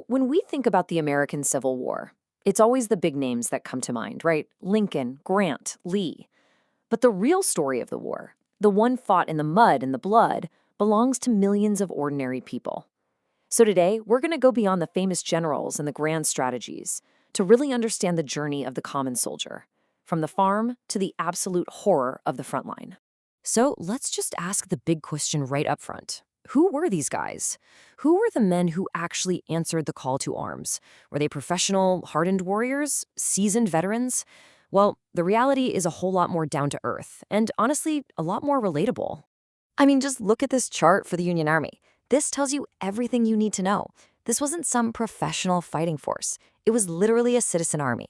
When we think about the American Civil War, it's always the big names that come to mind, right? Lincoln, Grant, Lee. But the real story of the war, the one fought in the mud and the blood, belongs to millions of ordinary people. So today, we're going to go beyond the famous generals and the grand strategies to really understand the journey of the common soldier, from the farm to the absolute horror of the front line. So let's just ask the big question right up front. Who were these guys? Who were the men who actually answered the call to arms? Were they professional, hardened warriors? Seasoned veterans? Well, the reality is a whole lot more down to earth, and honestly, a lot more relatable. I mean, just look at this chart for the Union Army. This tells you everything you need to know. This wasn't some professional fighting force. It was literally a citizen army.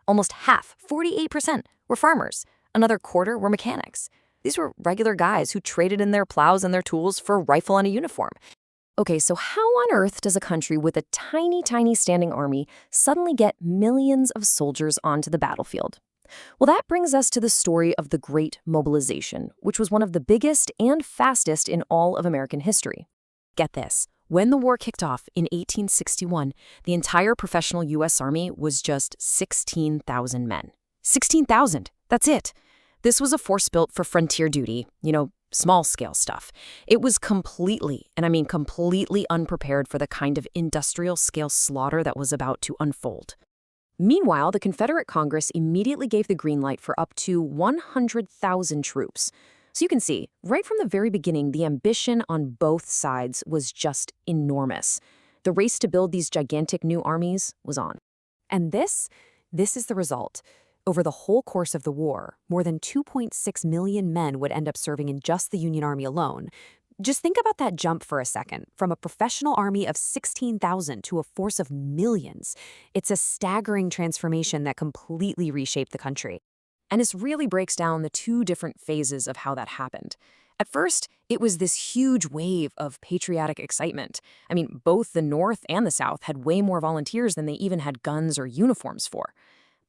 Almost half, 48%, were farmers. Another quarter were mechanics. These were regular guys who traded in their plows and their tools for a rifle and a uniform. Okay, so how on earth does a country with a tiny standing army suddenly get millions of soldiers onto the battlefield? Well, that brings us to the story of the Great Mobilization, which was one of the biggest and fastest in all of American history. Get this. When the war kicked off in 1861, the entire professional U.S. Army was just 16,000 men. 16,000! That's it! This was a force built for frontier duty, small-scale stuff. It was completely, and I mean completely unprepared for the kind of industrial-scale slaughter that was about to unfold. Meanwhile, the Confederate Congress immediately gave the green light for up to 100,000 troops. So you can see, right from the very beginning, the ambition on both sides was just enormous. The race to build these gigantic new armies was on. And this is the result. Over the whole course of the war, more than 2.6 million men would end up serving in just the Union Army alone. Just think about that jump for a second, from a professional army of 16,000 to a force of millions. It's a staggering transformation that completely reshaped the country. And this really breaks down the two different phases of how that happened. At first, it was this huge wave of patriotic excitement. I mean, both the North and the South had way more volunteers than they even had guns or uniforms for.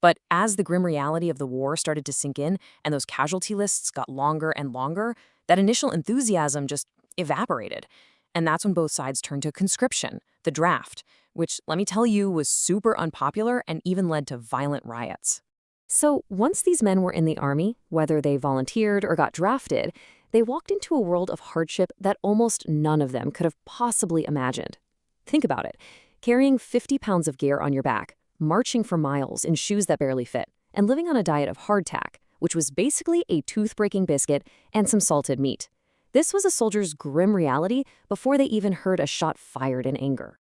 But as the grim reality of the war started to sink in and those casualty lists got longer and longer, that initial enthusiasm just evaporated. And that's when both sides turned to conscription, the draft, which, let me tell you, was super unpopular and even led to violent riots. So once these men were in the army, whether they volunteered or got drafted, they walked into a world of hardship that almost none of them could have possibly imagined. Think about it. Carrying 50 pounds of gear on your back, marching for miles in shoes that barely fit, and living on a diet of hardtack, which was basically a tooth-breaking biscuit and some salted meat. This was a soldier's grim reality before they even heard a shot fired in anger.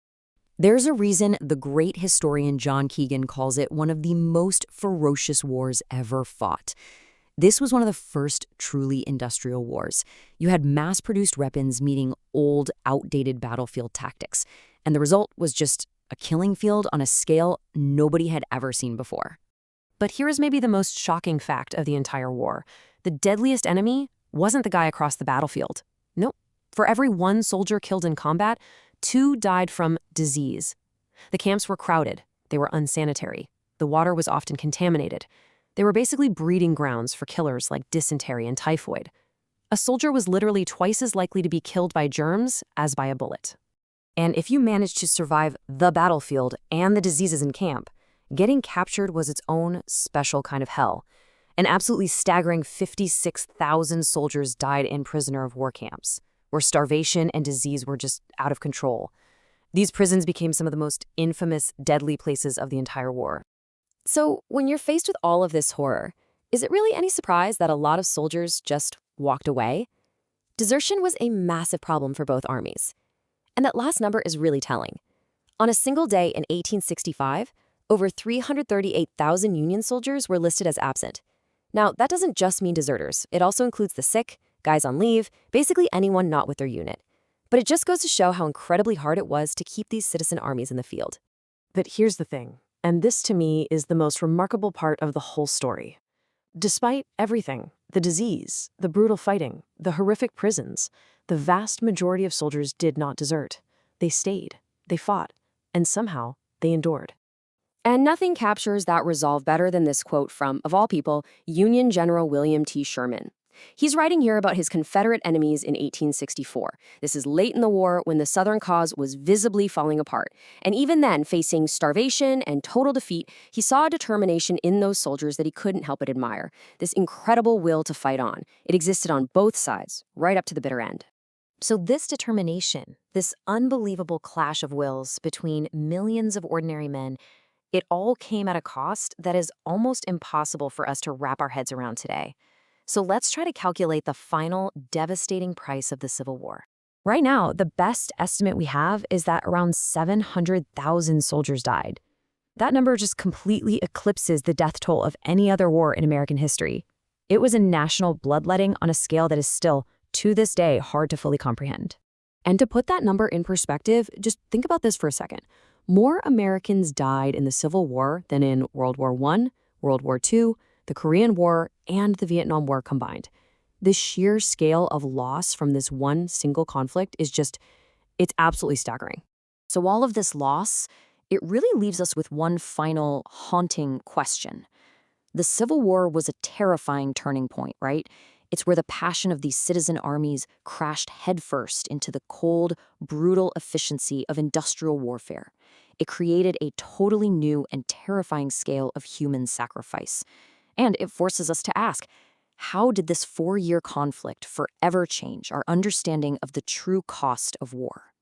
There's a reason the great historian John Keegan calls it one of the most ferocious wars ever fought. This was one of the first truly industrial wars. You had mass-produced weapons meeting old, outdated battlefield tactics, and the result was just a killing field on a scale nobody had ever seen before. But here is maybe the most shocking fact of the entire war. The deadliest enemy wasn't the guy across the battlefield. Nope. For every one soldier killed in combat, 2 died from disease. The camps were crowded. They were unsanitary. The water was often contaminated. They were basically breeding grounds for killers like dysentery and typhoid. A soldier was literally twice as likely to be killed by germs as by a bullet. And if you managed to survive the battlefield and the diseases in camp, getting captured was its own special kind of hell. An absolutely staggering 56,000 soldiers died in prisoner of war camps, where starvation and disease were just out of control. These prisons became some of the most infamous, deadly places of the entire war. So, when you're faced with all of this horror, is it really any surprise that a lot of soldiers just walked away? Desertion was a massive problem for both armies. And that last number is really telling. On a single day in 1865, over 338,000 Union soldiers were listed as absent. Now, that doesn't just mean deserters. It also includes the sick, guys on leave, basically anyone not with their unit. But it just goes to show how incredibly hard it was to keep these citizen armies in the field. But here's the thing, and this to me is the most remarkable part of the whole story. Despite everything, the disease, the brutal fighting, the horrific prisons, the vast majority of soldiers did not desert. They stayed, they fought, and somehow they endured. And nothing captures that resolve better than this quote from, of all people, Union General William T. Sherman. He's writing here about his Confederate enemies in 1864. This is late in the war when the Southern cause was visibly falling apart. And even then, facing starvation and total defeat, he saw a determination in those soldiers that he couldn't help but admire. This incredible will to fight on. It existed on both sides, right up to the bitter end. So this determination, this unbelievable clash of wills between millions of ordinary men, it all came at a cost that is almost impossible for us to wrap our heads around today. So let's try to calculate the final devastating price of the Civil War. Right now, the best estimate we have is that around 700,000 soldiers died. That number just completely eclipses the death toll of any other war in American history. It was a national bloodletting on a scale that is still, to this day, hard to fully comprehend. And to put that number in perspective, just think about this for a second. More Americans died in the Civil War than in World War I, World War II, the Korean War, and the Vietnam War combined. The sheer scale of loss from this one single conflict is it's absolutely staggering. So all of this loss, it really leaves us with one final haunting question. The Civil War was a terrifying turning point, right? It's where the passion of these citizen armies crashed headfirst into the cold, brutal efficiency of industrial warfare. It created a totally new and terrifying scale of human sacrifice. And it forces us to ask, how did this 4-year conflict forever change our understanding of the true cost of war?